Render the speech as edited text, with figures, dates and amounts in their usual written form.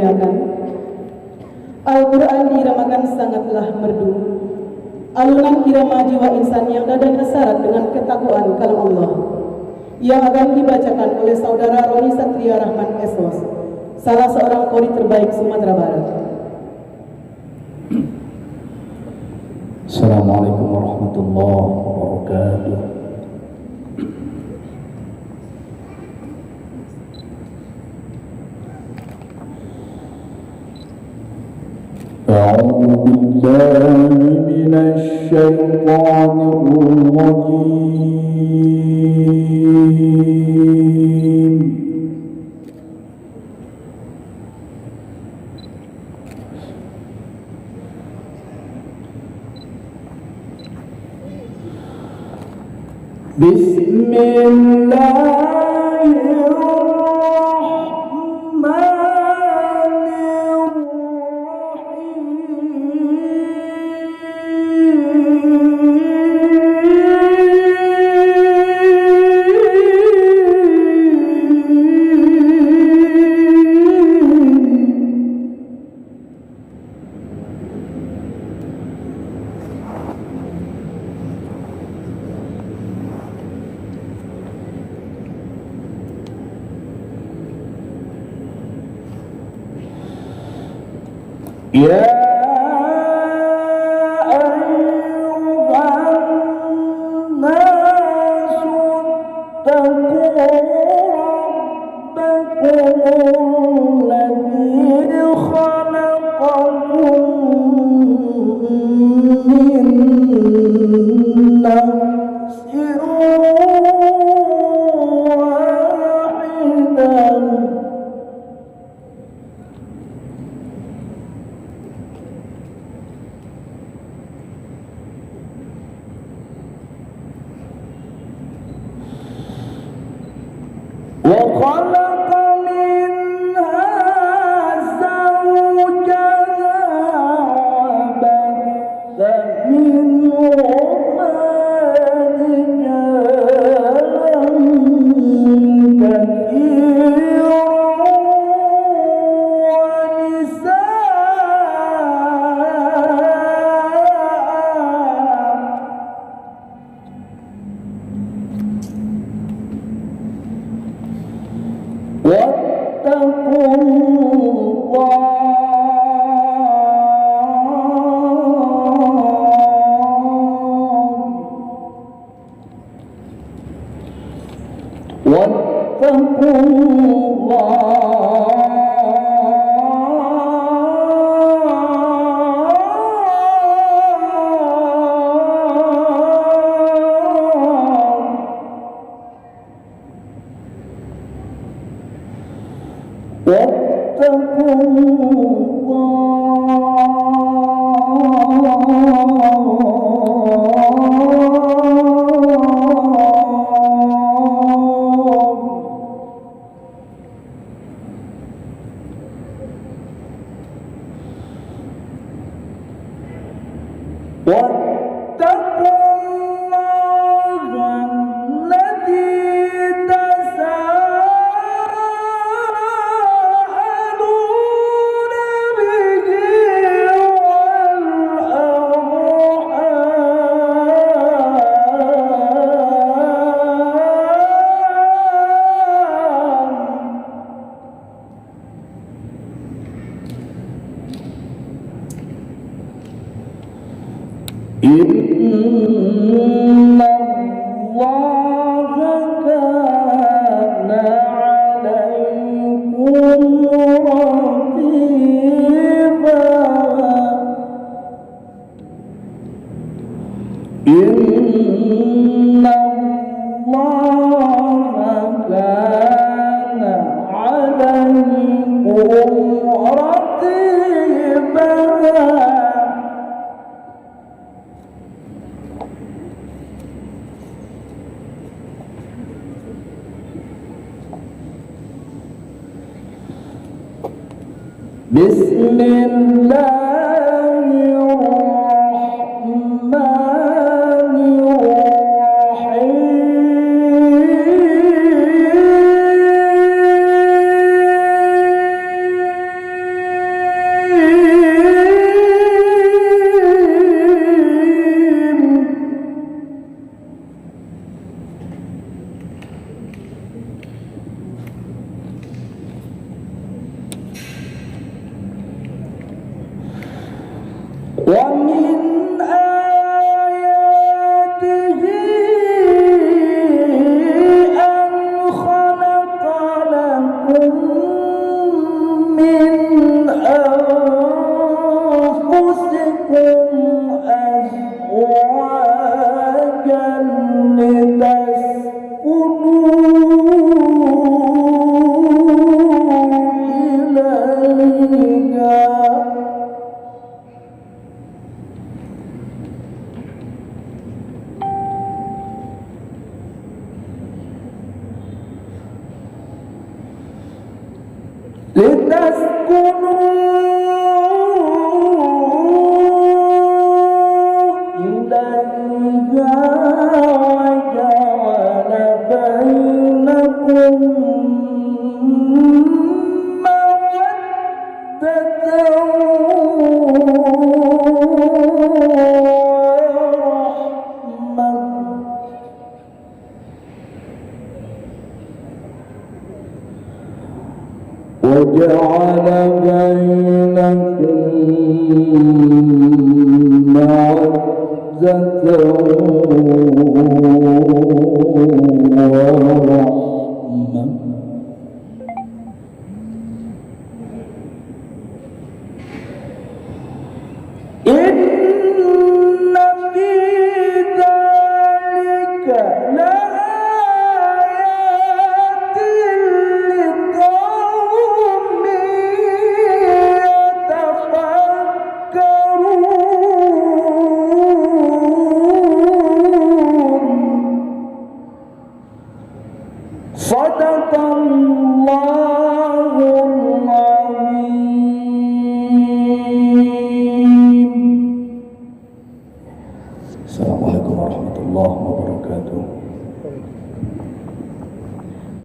muliakan, Al-Quran diiramakan sangatlah merdu. Alunan irama jiwa insan yang dadanya syarat dengan ketakwaan kalam Allah, yang akan dibacakan oleh saudara Roni Satria Rahman Esos, salah seorang Qori terbaik Sumatera Barat. Assalamualaikum warahmatullahi wabarakatuh. أعوذ بالله من الشيطان الرجيم. بسم الله يا أيها الناس اتقوا ربكم الذي خلقكم من نفس واحدة وخلق منها زوجها وبث منهما رجالا كثيرا ونساء واتقوا إن الله كان عليكم رقيبا إن الله كان عليكم رقيبا بسم الله الرحمن الرحيم. ومن آياته أن خلق لكم من أنفسكم أزواجا وجعل بينكم مودة ورحمة إن في ذلك لآيات لقوم يتفكرون صدق الله العظيم. السلام عليكم ورحمة الله وبركاته.